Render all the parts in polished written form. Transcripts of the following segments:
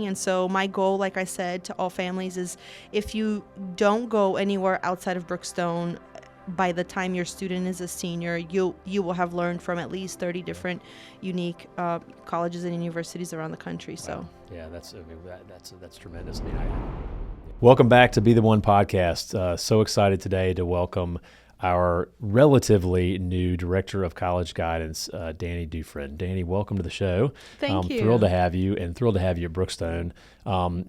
And so my goal, like I said, to all families is if you don't go anywhere outside of Brookstone, by the time your student is a senior, you will have learned from at least 30 different unique colleges and universities around the country. So yeah, that's tremendous. Welcome back to Be the One podcast. So excited today to welcome our relatively new Director of College Guidance, Danny Dufresne. Danny, welcome to the show. Thank you. Thrilled to have you, and thrilled to have you at Brookstone.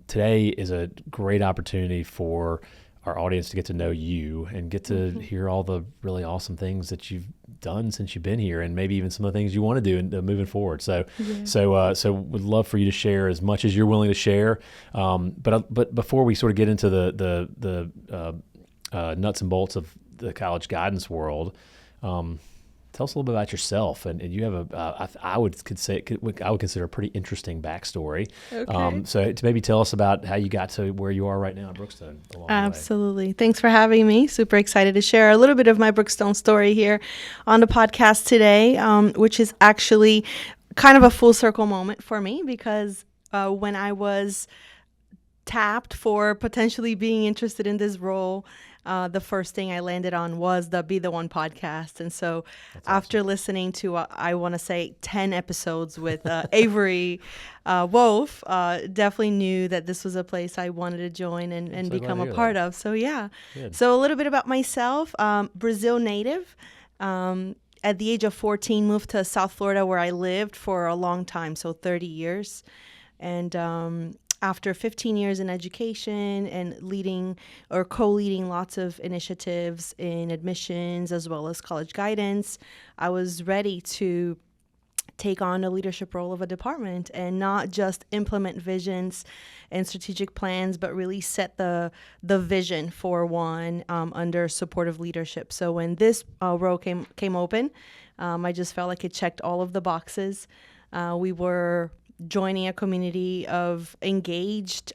Today is a great opportunity for our audience to get to know you and get to hear all the really awesome things that you've done since you've been here, and maybe even some of the things you want to do moving forward. So would love for you to share as much as you're willing to share. But before we sort of get into the nuts and bolts of the college guidance world, tell us a little bit about yourself. And you have I would consider a pretty interesting backstory. Okay. So to maybe tell us about how you got to where you are right now at Brookstone. Absolutely. Thanks for having me. Super excited to share a little bit of my Brookstone story here on the podcast today, which is actually kind of a full circle moment for me because when I was tapped for potentially being interested in this role, the first thing I landed on was the Be the One podcast. And so after listening to, I want to say 10 episodes with Avery Wolf, definitely knew that this was a place I wanted to join and become a part of. So yeah. Good. So a little bit about myself, Brazil native. At the age of 14, moved to South Florida where I lived for a long time, so 30 years. And after 15 years in education and leading or co-leading lots of initiatives in admissions as well as college guidance, I was ready to take on a leadership role of a department and not just implement visions and strategic plans, but really set the vision for one under supportive leadership. So when this role came open, I just felt like it checked all of the boxes. We were joining a community of engaged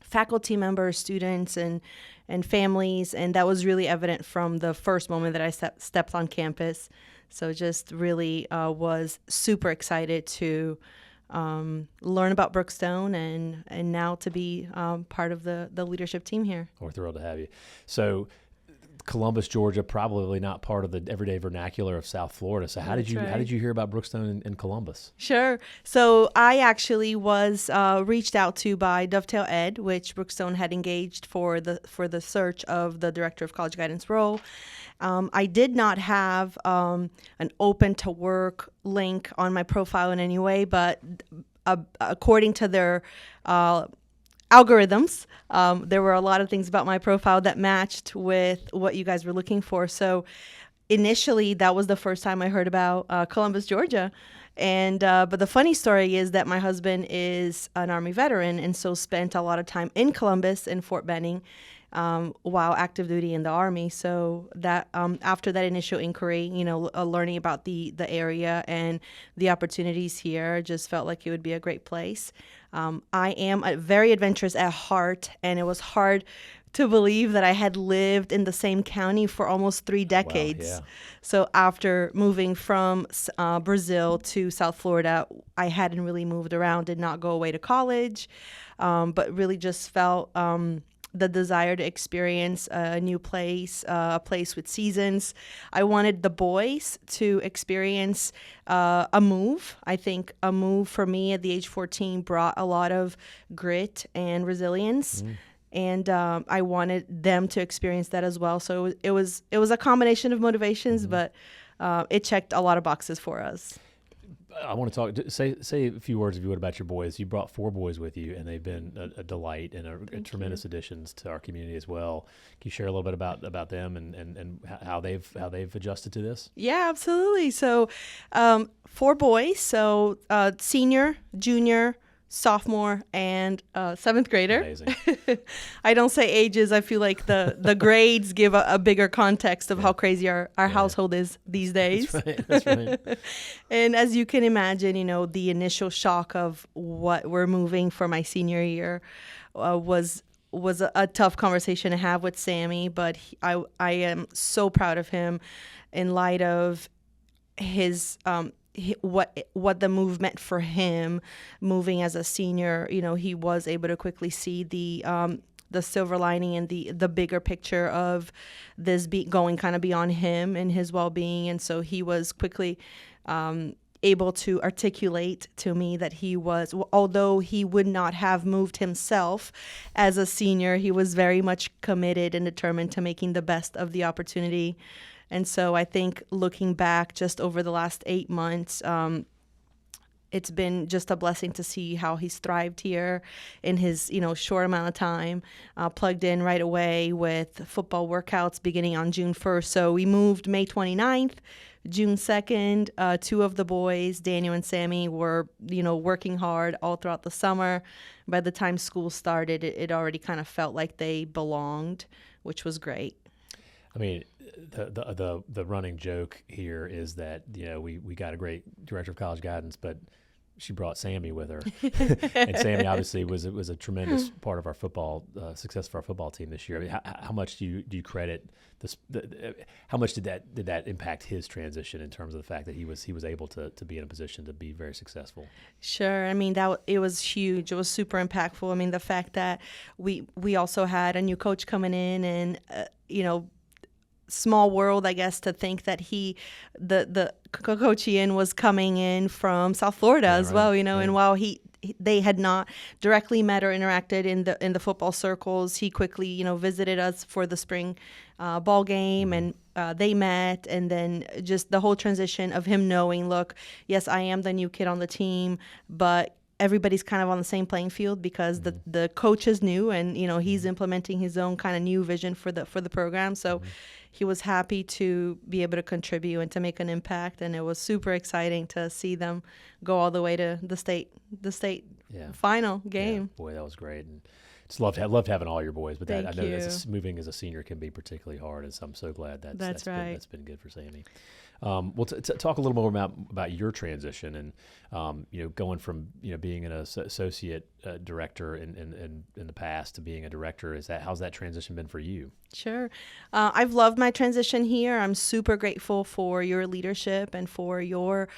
faculty members, students, and families, and that was really evident from the first moment that I stepped on campus. So just really was super excited to learn about Brookstone and now to be part of the leadership team here. We're thrilled to have you. So Columbus, Georgia, probably not part of the everyday vernacular of South Florida. So how did you hear about Brookstone in Columbus? Sure. So I actually was reached out to by Dovetail Ed, which Brookstone had engaged for the search of the Director of College Guidance role. I did not have an open to work link on my profile in any way, but according to their algorithms, there were a lot of things about my profile that matched with what you guys were looking for. So initially, that was the first time I heard about Columbus, Georgia. And but the funny story is that my husband is an Army veteran and so spent a lot of time in Columbus and Fort Benning while active duty in the Army. So that after that initial inquiry, learning about the area and the opportunities here, just felt like it would be a great place. I am very adventurous at heart, and it was hard to believe that I had lived in the same county for almost 3 decades. Wow, yeah. So after moving from Brazil to South Florida, I hadn't really moved around, did not go away to college, but really just felt the desire to experience a new place, a place with seasons. I wanted the boys to experience a move. I think a move for me at the age 14 brought a lot of grit and resilience. And I wanted them to experience that as well. So it was a combination of motivations, but it checked a lot of boxes for us. I want to say a few words, if you would, about your boys. You brought 4 boys with you, and they've been a delight and a tremendous additions to our community as well. Can you share a little bit about them and how they've adjusted to this? Yeah, absolutely. So 4 boys, so senior, junior, sophomore, and 7th grader. Amazing. I don't say ages. I feel like the grades give a bigger context of how crazy our household is these days. That's right. And as you can imagine, the initial shock of what we're moving for my senior year was a tough conversation to have with Sammy, but I am so proud of him in light of his what the move meant for him, moving as a senior. He was able to quickly see the silver lining and the bigger picture of this going kind of beyond him and his well-being. And so he was quickly able to articulate to me that he was, although he would not have moved himself as a senior, he was very much committed and determined to making the best of the opportunity. And so I think looking back just over the last 8 months, it's been just a blessing to see how he's thrived here in his, short amount of time, plugged in right away with football workouts beginning on June 1st. So we moved May 29th, June 2nd. Two of the boys, Daniel and Sammy, were, working hard all throughout the summer. By the time school started, it already kind of felt like they belonged, which was great. I mean, the running joke here is that we got a great director of college guidance, but she brought Sammy with her, and Sammy obviously was a tremendous part of our football success for our football team this year. I mean, how much do you credit this? How much did that impact his transition in terms of the fact that he was able to be in a position to be very successful? Sure. I mean, it was huge. It was super impactful. I mean, the fact that we also had a new coach coming in, and small world, I guess, to think that the coach Ian was coming in from South Florida as well, and while they had not directly met or interacted in the football circles, he quickly, visited us for the spring ball game, and they met, and then just the whole transition of him knowing, look, yes, I am the new kid on the team, but everybody's kind of on the same playing field because the coach is new, and he's implementing his own kind of new vision for the program. So he was happy to be able to contribute and to make an impact, and it was super exciting to see them go all the way to the state final game. Yeah, boy, that was great, and just loved having all your boys. But I know moving as a senior can be particularly hard, and so I'm so glad that's right. That's been good for Sammy. Well, talk a little more about your transition and going from being an associate director in the past to being a director. How's that transition been for you? Sure. I've loved my transition here. I'm super grateful for your leadership and for your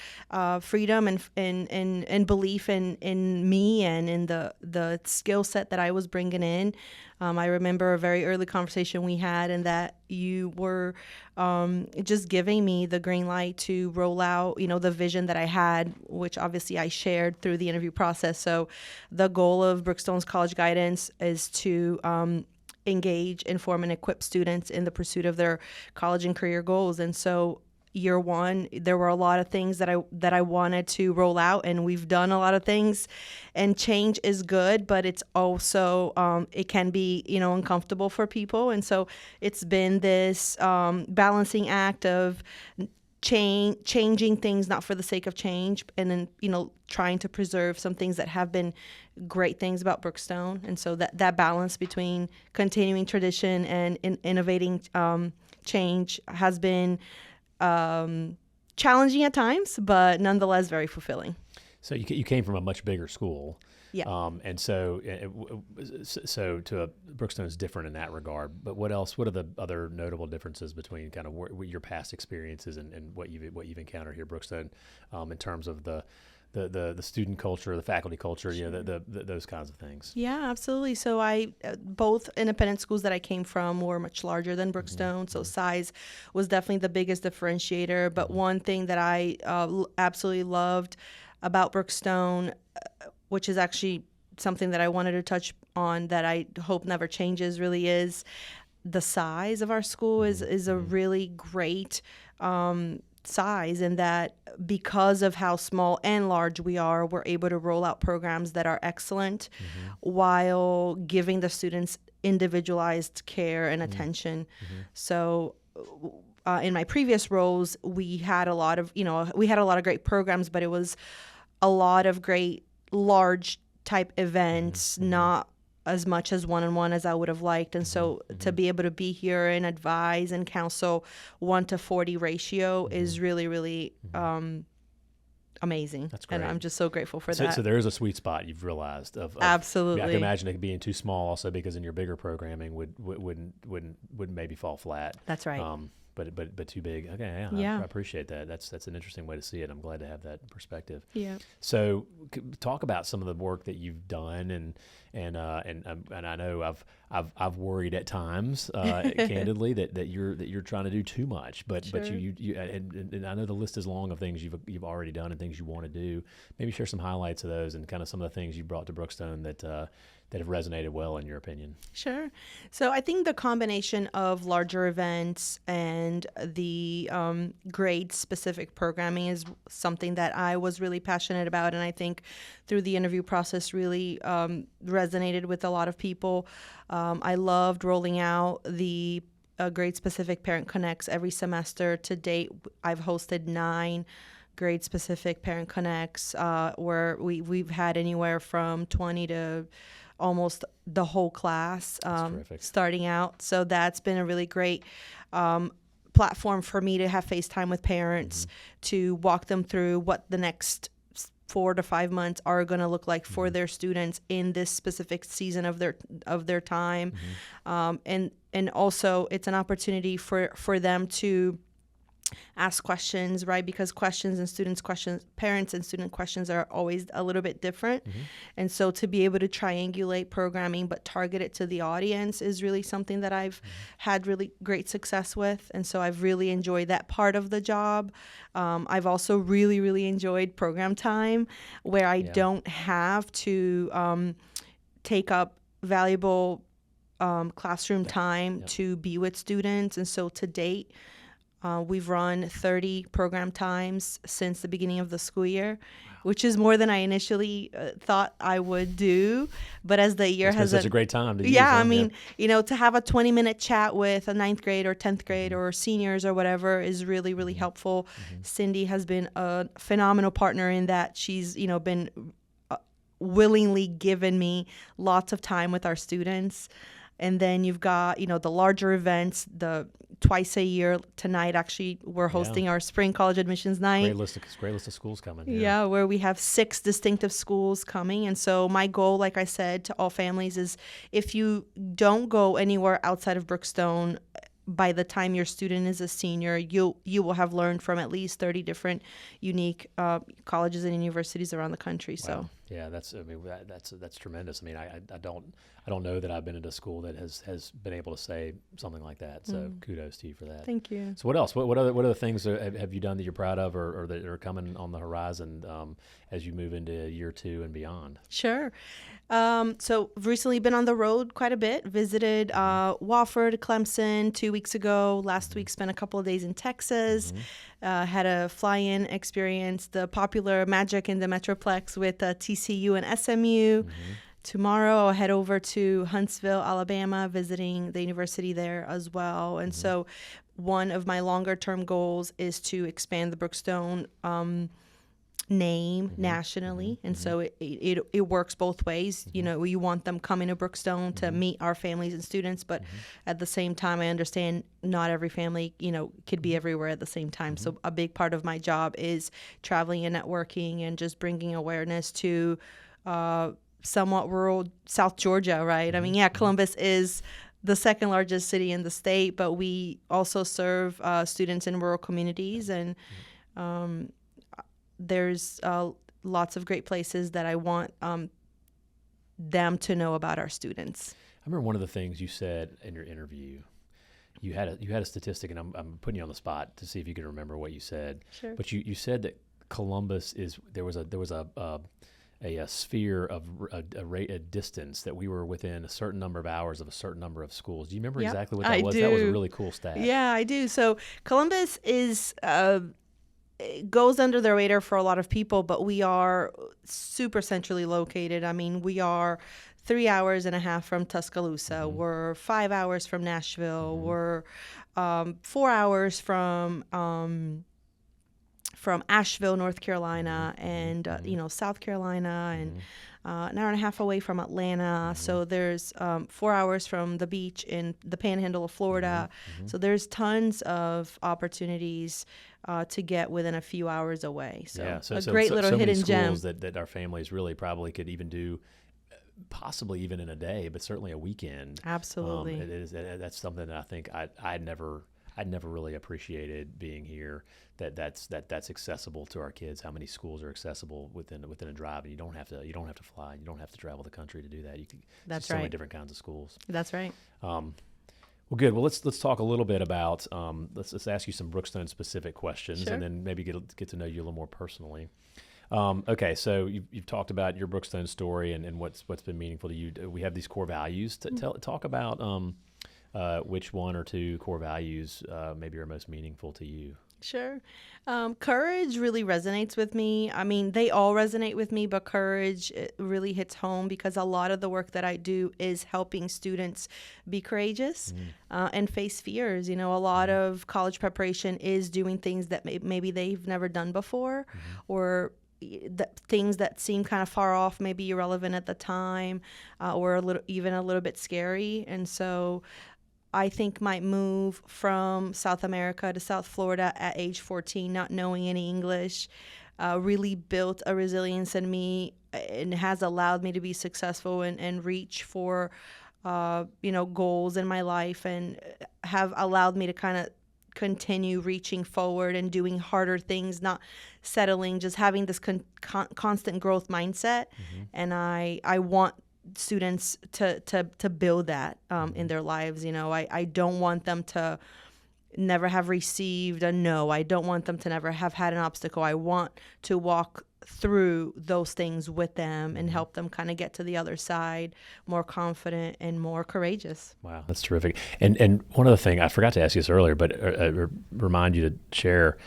freedom and belief in me and in the skill set that I was bringing in. I remember a very early conversation we had, and that you were just giving me the green light to roll out, the vision that I had, which obviously I shared through the interview process. So the goal of Brookstone's college guidance is to engage, inform, and equip students in the pursuit of their college and career goals. And so year one, there were a lot of things that I wanted to roll out, and we've done a lot of things. And change is good, but it's also it can be uncomfortable for people. And so it's been this balancing act of changing things not for the sake of change, and then trying to preserve some things that have been great things about Brookstone. And so that balance between continuing tradition and innovating change has been challenging at times, but nonetheless very fulfilling. So you came from a much bigger school. Yeah. And so Brookstone is different in that regard. But what else? What are the other notable differences between kind of your past experiences and what you've encountered here at Brookstone, in terms of the student culture, the faculty culture, Sure. Those kinds of things? Yeah, absolutely. So both independent schools that I came from were much larger than Brookstone. So size was definitely the biggest differentiator. But one thing that I absolutely loved about Brookstone, which is actually something that I wanted to touch on that I hope never changes, really is the size of our school is a really great size, and that because of how small and large we are, we're able to roll out programs that are excellent while giving the students individualized care and attention. So in my previous roles, we had a lot of great programs, but it was a lot of great large type events, not as much as one-on-one as I would have liked. And so to be able to be here and advise and counsel 1-40 ratio is really, really amazing. That's great. And I'm just so grateful for that. So there is a sweet spot you've realized of absolutely. I can imagine it being too small also, because in your bigger programming would maybe fall flat. That's right. but too big. Okay, yeah, Yeah. I appreciate that. That's an interesting way to see it. I'm glad to have that perspective. Yeah. So, talk about some of the work that you've done, and I know I've worried at times, candidly, that you're trying to do too much. But Sure. and I know the list is long of things you've already done and things you want to do. Maybe share some highlights of those and kind of some of the things you brought to Brookstone that have resonated well in your opinion. Sure. So I think the combination of larger events and the grade specific programming is something that I was really passionate about. And I think through the interview process really resonated with a lot of people. I loved rolling out the grade specific Parent Connects every semester. To date, I've hosted 9 grade specific Parent Connects where we've had anywhere from 20 to almost the whole class starting out. So that's been a really great platform for me to have FaceTime with parents to walk them through what the next 4 to 5 months are going to look like for their students in this specific season of their time. And also it's an opportunity for them to ask questions, right? Because parents and student questions are always a little bit different. And so to be able to triangulate programming but target it to the audience is really something that I've had really great success with. And so I've really enjoyed that part of the job. I've also really, really enjoyed program time where I don't have to take up valuable classroom time to be with students. And so to date, we've run 30 program times since the beginning of the school year, which is more than I initially thought I would do. But as the year has such a great time to use yeah, them, I mean, to have a 20-minute chat with a 9th grade or 10th grade or seniors or whatever is really, really helpful. Cindy has been a phenomenal partner in that. She's, been willingly given me lots of time with our students. And then you've got, the larger events, the twice a year. Tonight, actually, we're hosting our spring college admissions night. Great list of schools coming. Yeah, where we have 6 distinctive schools coming. And so my goal, like I said, to all families is if you don't go anywhere outside of Brookstone, by the time your student is a senior, you will have learned from at least 30 different unique colleges and universities around the country. So yeah, that's tremendous. I mean, I don't know that I've been at a school that has been able to say something like that. So kudos to you for that. Thank you. So what else? What other things have you done that you're proud of, or that are coming on the horizon as you move into year 2 and beyond? Sure. So I've recently been on the road quite a bit. Visited Wofford, Clemson 2 weeks ago. Last week spent a couple of days in Texas. Had a fly-in experience, the popular Magic in the Metroplex with TCU and SMU. Tomorrow I'll head over to Huntsville, Alabama, visiting the university there as well. And so one of my longer-term goals is to expand the Brookstone name nationally. And so it works both ways. You want them coming to Brookstone to meet our families and students, but at the same time, I understand not every family, could be everywhere at the same time. So a big part of my job is traveling and networking and just bringing awareness to somewhat rural South Georgia, right? I mean, Columbus is the second largest city in the state, but we also serve students in rural communities, and there's lots of great places that I want them to know about our students. I remember one of the things you said in your interview. You had a statistic, and I'm putting you on the spot to see if you can remember what you said. Sure. But you said that Columbus there was a sphere of a distance that we were within a certain number of hours of a certain number of schools. Do you remember exactly what that was? Do. That was a really cool stat. Yeah, I do. So Columbus is goes under the radar for a lot of people, but we are super centrally located. I mean, we are 3 hours and a half from Tuscaloosa. We're 5 hours from Nashville. We're 4 hours from Asheville, North Carolina, and South Carolina, and an hour and a half away from Atlanta. So there's 4 hours from the beach in the Panhandle of Florida. So there's tons of opportunities to get within a few hours away. So, a great little hidden gem that our families really probably could even do. Possibly even in a day, but certainly a weekend. Absolutely. That's something that I think I I never really appreciated being here. That's accessible to our kids. How many schools are accessible within a drive, and you don't have to fly, and you don't have to travel the country to do that. That's so many right. different kinds of schools. That's right. Well, good. Well, let's talk a little bit about let's ask you some Brookstone specific questions, Sure. and then maybe get to know you a little more personally. Okay, so you've talked about your Brookstone story and what's been meaningful to you. We have these core values. Talk about which one or two core values maybe are most meaningful to you. Sure. Courage really resonates with me. I mean, they all resonate with me, but courage it really hits home because a lot of the work that I do is helping students be courageous and face fears. You know, a lot of college preparation is doing things that maybe they've never done before or things that seem kind of far off, maybe irrelevant at the time, or a little bit scary. And so I think my move from South America to South Florida at age 14, not knowing any English, really built a resilience in me and has allowed me to be successful and reach for, goals in my life and have allowed me to kind of continue reaching forward and doing harder things, not settling, just having this constant growth mindset. And I want students to build that in their lives. You know, I don't want them to never have received a no. I don't want them to never have had an obstacle. I want to walk through those things with them and help them kind of get to the other side more confident and more courageous. Wow, that's terrific. And one other thing, I forgot to ask you this earlier, but remind you to share.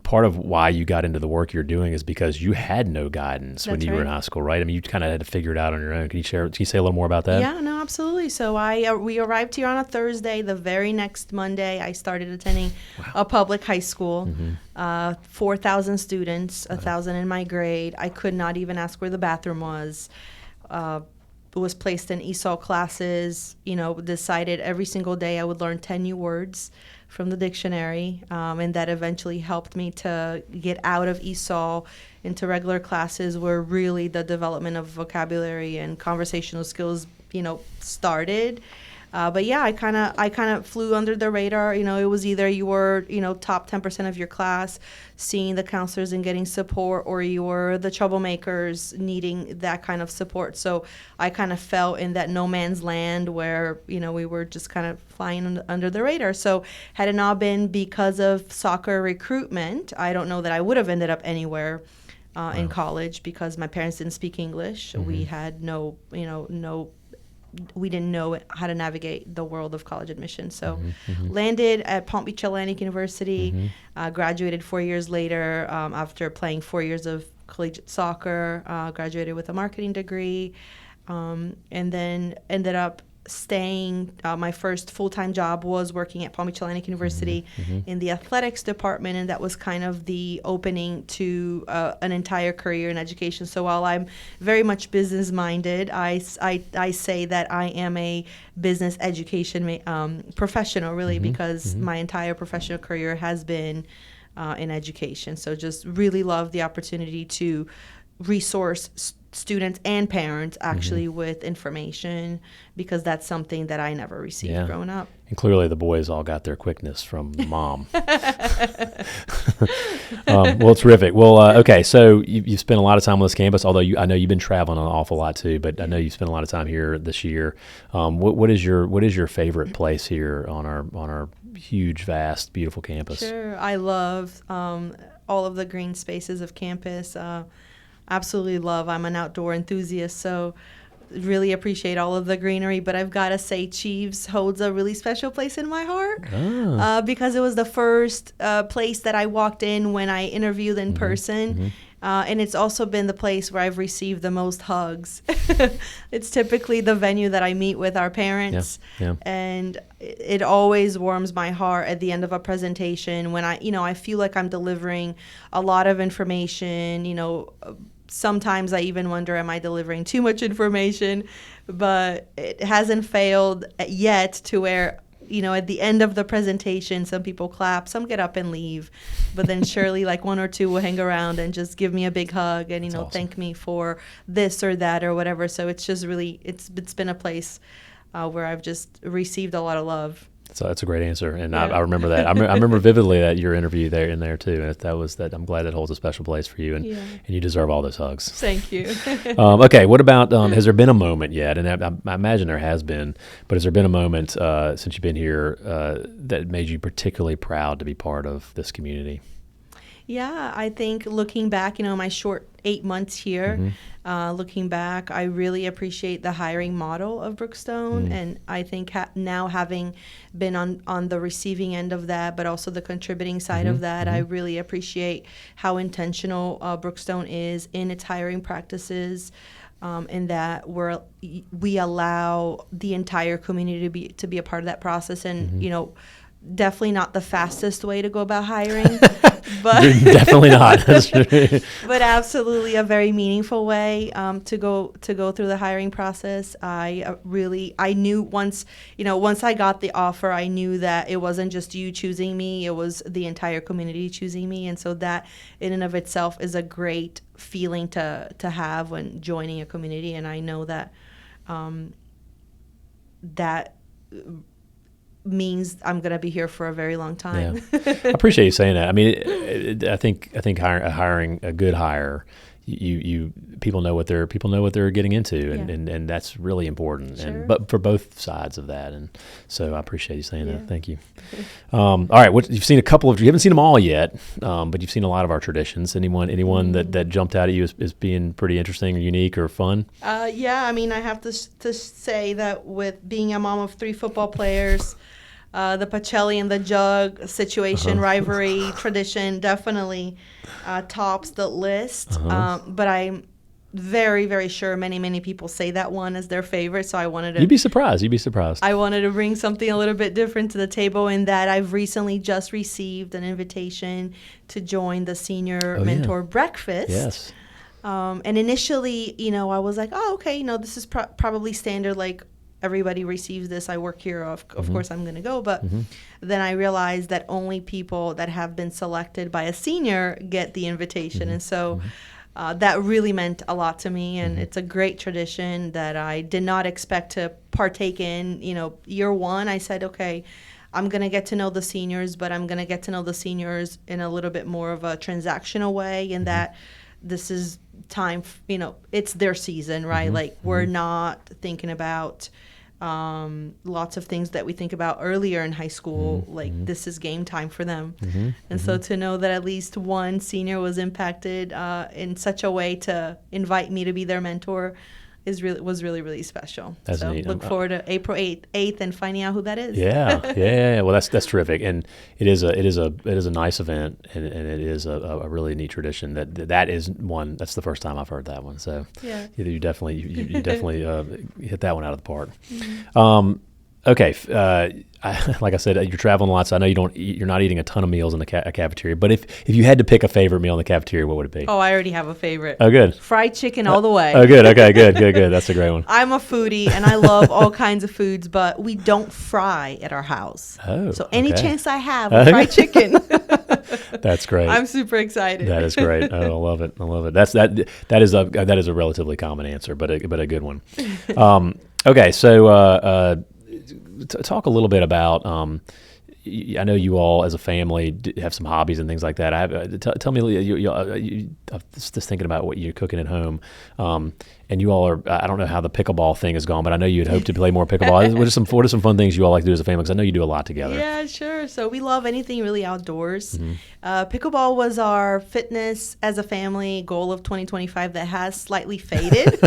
Part of why you got into the work you're doing is because you had no guidance when you were in high school, right? I mean, you kind of had to figure it out on your own. Can you say a little more about that? Yeah, no, absolutely. So we arrived here on a Thursday. The very next Monday, I started attending a public high school. 4,000 students, 1,000 in my grade. I could not even ask where the bathroom was. Was placed in ESOL classes, decided every single day I would learn 10 new words from the dictionary, and that eventually helped me to get out of ESOL into regular classes where really the development of vocabulary and conversational skills, started. But yeah, I kind of flew under the radar. It was either you were, top 10% of your class, seeing the counselors and getting support, or you were the troublemakers needing that kind of support. So I kind of fell in that no man's land where, we were just kind of flying under the radar. So had it not been because of soccer recruitment, I don't know that I would have ended up anywhere in college because my parents didn't speak English. We had we didn't know how to navigate the world of college admission. So landed at Palm Beach Atlantic University, graduated 4 years later after playing 4 years of collegiate soccer, graduated with a marketing degree, and then ended up staying. My first full-time job was working at Palm Beach Atlantic University in the athletics department, and that was kind of the opening to an entire career in education. So while I'm very much business-minded, I say that I am a business education professional, really, because my entire professional career has been in education. So just really love the opportunity to resource students and parents actually with information, because that's something that I never received growing up. And clearly the boys all got their quickness from mom. Well, terrific. Well, okay, so you've spent a lot of time on this campus, although I know you've been traveling an awful lot too, but I know you've spent a lot of time here this year. What is your favorite place here on our huge, vast, beautiful campus? Sure. I love all of the green spaces of campus. Absolutely love. I'm an outdoor enthusiast, so really appreciate all of the greenery. But I've got to say, Chiefs holds a really special place in my heart because it was the first place that I walked in when I interviewed in person. And it's also been the place where I've received the most hugs. It's typically the venue that I meet with our parents. And it always warms my heart at the end of a presentation when I feel like I'm delivering a lot of information. Sometimes I even wonder, am I delivering too much information? But it hasn't failed yet to where, at the end of the presentation, some people clap, some get up and leave. But then surely like one or two will hang around and just give me a big hug and, awesome. Thank me for this or that or whatever. So it's just really, it's been a place where I've just received a lot of love. So that's a great answer, and Yeah. I remember that. I remember vividly that your interview there in there too. And that was that. I'm glad that holds a special place for you, and Yeah. and you deserve all those hugs. Thank you. Okay, what about has there been a moment yet? And I imagine there has been, but has there been a moment since you've been here that made you particularly proud to be part of this community? Yeah, I think looking back, my short 8 months here, looking back, I really appreciate the hiring model of Brookstone. And I think now having been on the receiving end of that, but also the contributing side of that, I really appreciate how intentional Brookstone is in its hiring practices. And that we allow the entire community to be a part of that process, and definitely not the fastest way to go about hiring, but Definitely not. That's true. but absolutely a very meaningful way to go through the hiring process. I knew once I got the offer, I knew that it wasn't just you choosing me, it was the entire community choosing me, and so that in and of itself is a great feeling to have when joining a community. And I know that that means I'm going to be here for a very long time. Yeah. I appreciate you saying that. I mean, I think hiring a good hire, you people know what they're getting into, and that's really important. Sure. But for both sides of that, and so I appreciate you saying that. Thank you. Mm-hmm. All right, you've seen a couple of. You haven't seen them all yet, but you've seen a lot of our traditions. Anyone that jumped out at you as being pretty interesting or unique or fun? Yeah, I mean, I have to say that with being a mom of 3 football players, the Pacelli and the Jug situation, rivalry, tradition definitely tops the list. But I'm very, very sure many people say that one as their favorite. So I wanted to. You'd be surprised. I wanted to bring something a little bit different to the table, in that I've recently just received an invitation to join the Senior Mentor Breakfast. Yes. And initially, I was like, oh, okay, this is probably standard, like everybody receives this. I work here, of course I'm going to go. But then I realized that only people that have been selected by a senior get the invitation. And so that really meant a lot to me. And it's a great tradition that I did not expect to partake in. Year one, I said, okay, I'm going to get to know the seniors, but I'm going to get to know the seniors in a little bit more of a transactional way, in that this is time, it's their season, right? Like we're not thinking about lots of things that we think about earlier in high school. Like this is game time for them. And so to know that at least one senior was impacted in such a way to invite me to be their mentor was really special. That's so neat. Look forward to April 8th and finding out who that is. Yeah. Well, that's terrific, and it is a nice event, and it is a really neat tradition. That is one. That's the first time I've heard that one. So you definitely hit that one out of the park. Okay. Like I said, you're traveling a lot, so I know you're not eating a ton of meals in the cafeteria. But if you had to pick a favorite meal in the cafeteria, what would it be? Oh, I already have a favorite. Oh, good. Fried chicken all the way. Oh, good. Okay, good. That's a great one. I'm a foodie, and I love all kinds of foods, but we don't fry at our house. Oh, so any okay. chance I have with fried chicken. That's great. I'm super excited. That is great. Oh, I love it. That is a relatively common answer, but a good one. Okay, so talk a little bit about. I know you all, as a family, have some hobbies and things like that. Tell me, I'm just thinking about what you're cooking at home, and you all are. I don't know how the pickleball thing has gone, but I know you'd hope to play more pickleball. What are some fun things you all like to do as a family? Because I know you do a lot together. Yeah, sure. So we love anything really outdoors. Pickleball was our fitness as a family goal of 2025 that has slightly faded.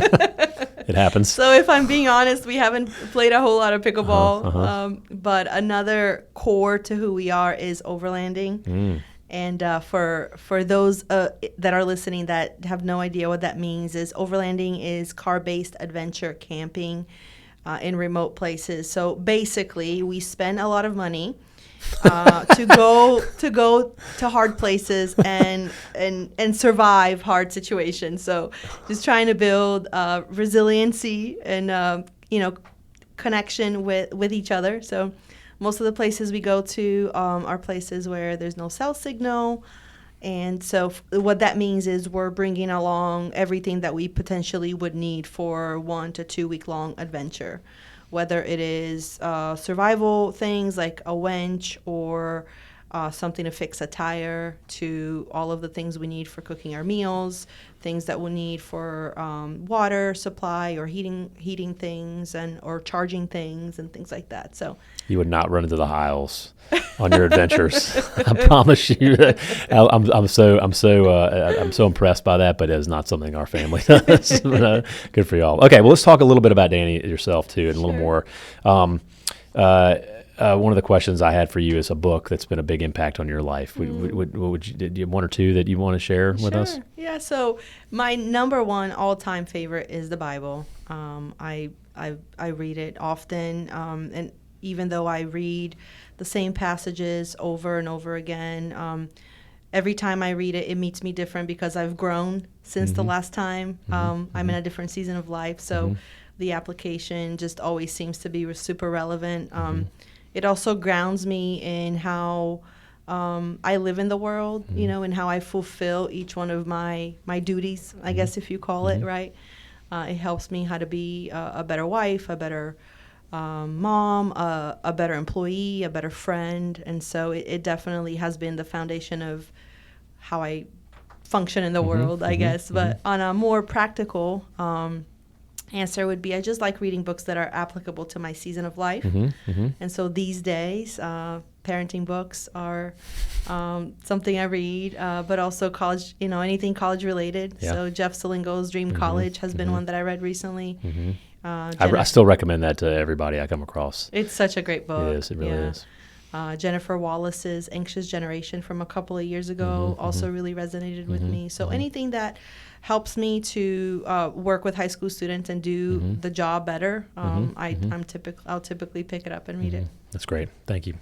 It happens. So if I'm being honest, we haven't played a whole lot of pickleball. But another core to who we are is overlanding. And for those that are listening that have no idea what that means, is overlanding is car-based adventure camping in remote places. So basically, we spend a lot of money to go to hard places and survive hard situations. So just trying to build resiliency and connection with each other. So most of the places we go to are places where there's no cell signal. And so what that means is we're bringing along everything that we potentially would need for 1 to 2 week long adventure. whether it is survival things like a winch or something to fix a tire, to all of the things we need for cooking our meals, things that we'll need for water supply or heating things or charging things and things like that. So You would not run into the aisles on your adventures. I promise you. I'm so impressed by that, but it is not something our family does. Good for y'all. Okay, well, let's talk a little bit about Danny yourself too, and a little more. One of the questions I had for you is a book that's been a big impact on your life. Did you have one or two that you want to share with us? Yeah. So my number one all-time favorite is the Bible. I read it often, and even though I read the same passages over and over again, every time I read it, it meets me different because I've grown since the last time. I'm in a different season of life, so the application just always seems to be super relevant. It also grounds me in how I live in the world, and how I fulfill each one of my duties, I guess, if you call it, right? It helps me how to be a better wife, a better mom, a better employee, a better friend. And so it definitely has been the foundation of how I function in the world, I guess. But on a more practical answer would be, I just like reading books that are applicable to my season of life. And so these days, parenting books are something I read, but also college, anything college related. Yeah. So Jeff Salingo's Dream College has been one that I read recently. I still recommend that to everybody I come across. It's such a great book. It is. It really is. Jennifer Wallace's Anxious Generation from a couple of years ago also really resonated with me. So anything that helps me to work with high school students and do the job better, I'll typically pick it up and read it. That's great. Thank you.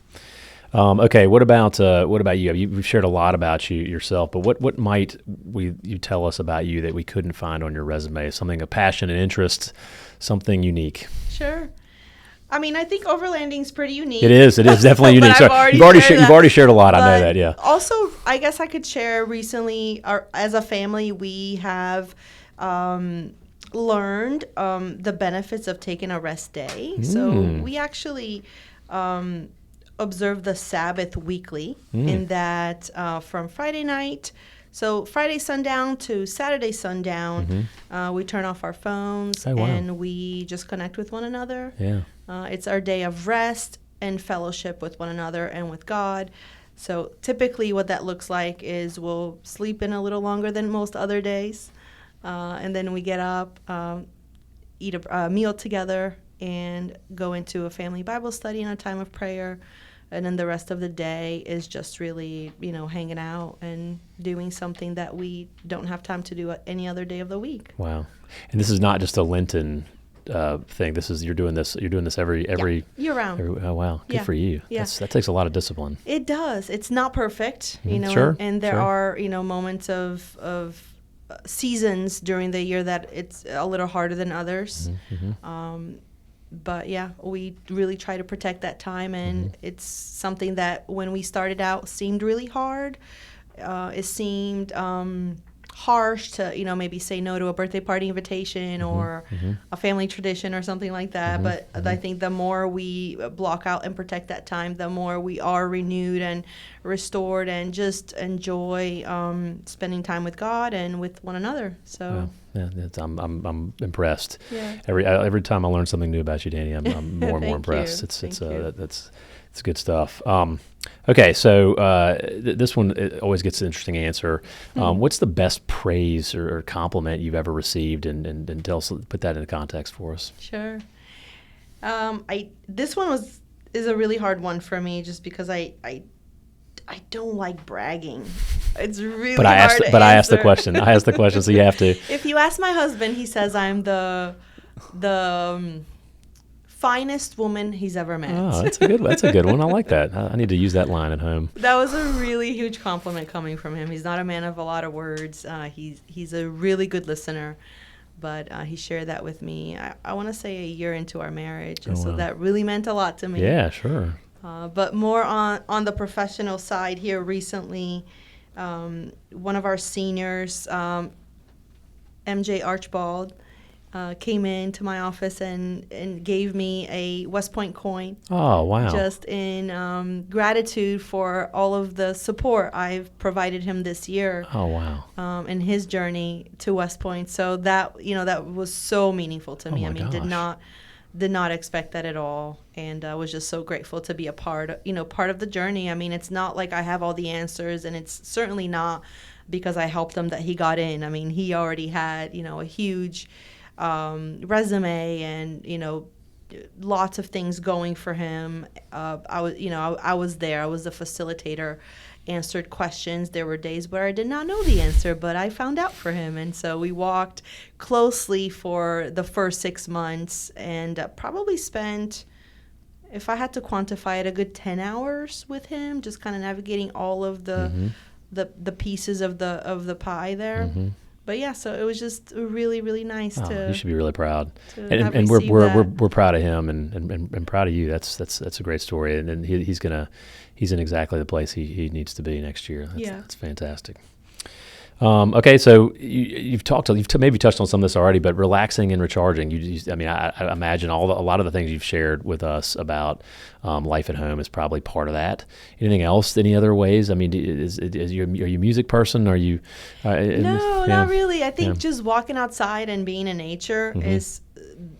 Okay, what about you? You've shared a lot about yourself, but what might you tell us about you that we couldn't find on your resume? Something of passion and interest, something unique. Sure. I mean, I think overlanding's pretty unique. It is definitely unique. So you've already shared a lot. I know that. Yeah. Also, I guess I could share recently, as a family, we have learned the benefits of taking a rest day. So we actually observe the Sabbath weekly, in that from Friday night. So Friday sundown to Saturday sundown, we turn off our phones and we just connect with one another. Yeah. It's our day of rest and fellowship with one another and with God. So typically what that looks like is we'll sleep in a little longer than most other days. And then we get up, eat a meal together, and go into a family Bible study and a time of prayer. And then the rest of the day is just really, hanging out and doing something that we don't have time to do any other day of the week. Wow. And this is not just a Lenten thing. You're doing this every year round. Oh wow, good for you. Yeah. That takes a lot of discipline. It does. It's not perfect, Sure, and there are moments of seasons during the year that it's a little harder than others. But yeah, we really try to protect that time, and it's something that when we started out seemed really hard. It seemed harsh to maybe say no to a birthday party invitation or a family tradition or something like that. But I think the more we block out and protect that time, the more we are renewed and restored and just enjoy spending time with God and with one another. So. Wow. Yeah, I'm impressed. Yeah. Every time I learn something new about you, Danny, I'm more and more impressed. It's good stuff. Okay, so this one always gets an interesting answer. What's the best praise or compliment you've ever received, and tell us, put that into context for us. Sure. This one is a really hard one for me, just because I don't like bragging. It's really hard to answer. I asked the question. So you have to. If you ask my husband, he says I'm the finest woman he's ever met. Oh, that's a good one. I like that. I need to use that line at home. That was a really huge compliment coming from him. He's not a man of a lot of words. He's a really good listener, but he shared that with me. I want to say a year into our marriage, and so that really meant a lot to me. Yeah, sure. But more on the professional side here recently, one of our seniors, MJ Archibald, came into my office and gave me a West Point coin. Oh, wow. Just in gratitude for all of the support I've provided him this year. Oh, wow. In his journey to West Point. So that, that was so meaningful to me. my I mean, gosh. did not expect that at all, and I was just so grateful to be a part of the journey. I mean, it's not like I have all the answers, and it's certainly not because I helped him that he got in. I mean, he already had, a huge resume and, lots of things going for him. I was there. I was the facilitator, answered questions. There were days where I did not know the answer, but I found out for him. And so we walked closely for the first 6 months and probably spent, if I had to quantify it, a good 10 hours with him, just kind of navigating all of the pieces of the pie there. Mm-hmm. But yeah, so it was just really, really nice to. You should be really proud, have and received we're proud of him and proud of you. That's a great story, and he's in exactly the place he needs to be next year. That's fantastic. Okay, so you've maybe touched on some of this already, but relaxing and recharging. I mean, I imagine a lot of the things you've shared with us about life at home is probably part of that. Anything else? Any other ways? I mean, are you a music person? Are you? No, not really. I think just walking outside and being in nature is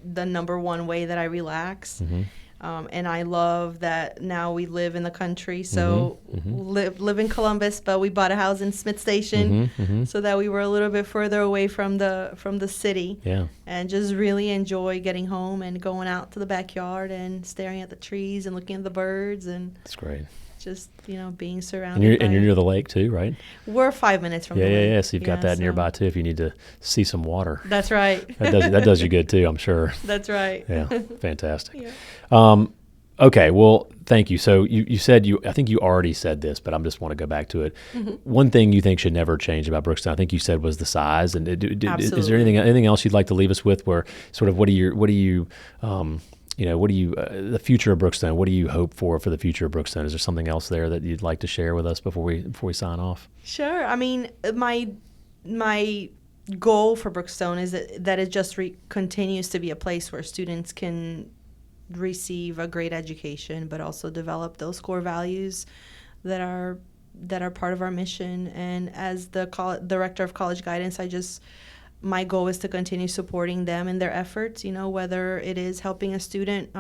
the number one way that I relax. Mm-hmm. And I love that now we live in the country, so live in Columbus, but we bought a house in Smith Station, so that we were a little bit further away from the city. Yeah. And just really enjoy getting home and going out to the backyard and staring at the trees and looking at the birds, and That's great. just being surrounded. And you're near the lake too, right? We're 5 minutes from the lake. Yeah. So you've got that nearby too if you need to see some water. That's right. That does you good too, I'm sure. That's right. Yeah, fantastic. Yeah. Okay, well, thank you. So you said I think you already said this, but I just want to go back to it. One thing you think should never change about Brookstone, I think you said, was the size. And is there anything else you'd like to leave us with? Where sort of what do you the future of Brookstone? What do you hope for the future of Brookstone? Is there something else there that you'd like to share with us before we sign off? Sure. I mean, my goal for Brookstone is that it just continues to be a place where students can receive a great education, but also develop those core values that are part of our mission. And as the director of college guidance, my goal is to continue supporting them in their efforts, whether it is helping a student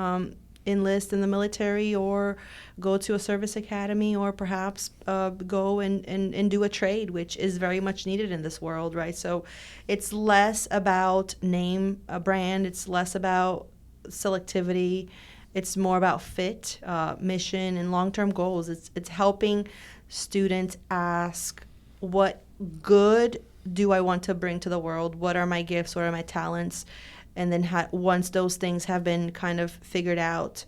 enlist in the military or go to a service academy, or perhaps go and do a trade, which is very much needed in this world, right? So it's less about name a brand, it's less about selectivity, it's more about fit, mission, and long-term goals. It's helping students ask, what good do I want to bring to the world? What are my gifts? What are my talents? And then once those things have been kind of figured out,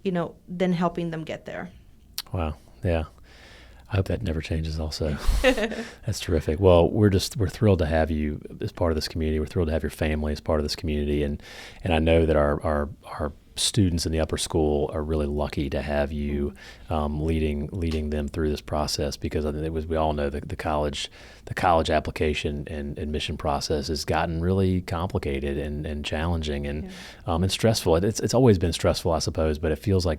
then helping them get there. Wow. Yeah. I hope that never changes also. That's terrific. Well, we're thrilled to have you as part of this community. We're thrilled to have your family as part of this community. And I know that our students in the upper school are really lucky to have you leading them through this process, because I think we all know that the college application and admission process has gotten really complicated and challenging and stressful. It's always been stressful, I suppose, but it feels like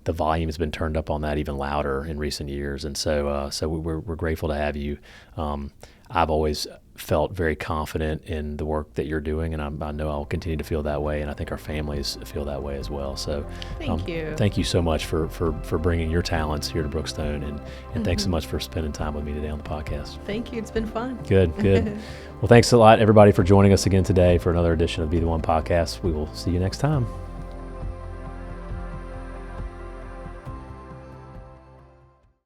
the volume has been turned up on that even louder in recent years, and so we're grateful to have you. I've always felt very confident in the work that you're doing, and I know I'll continue to feel that way, and I think our families feel that way as well. So thank you so much for bringing your talents here to Brookstone, and thanks so much for spending time with me today on the podcast. Thank you. It's been fun. Good. Well, thanks a lot, everybody, for joining us again today for another edition of Be the One podcast. We will see you next time.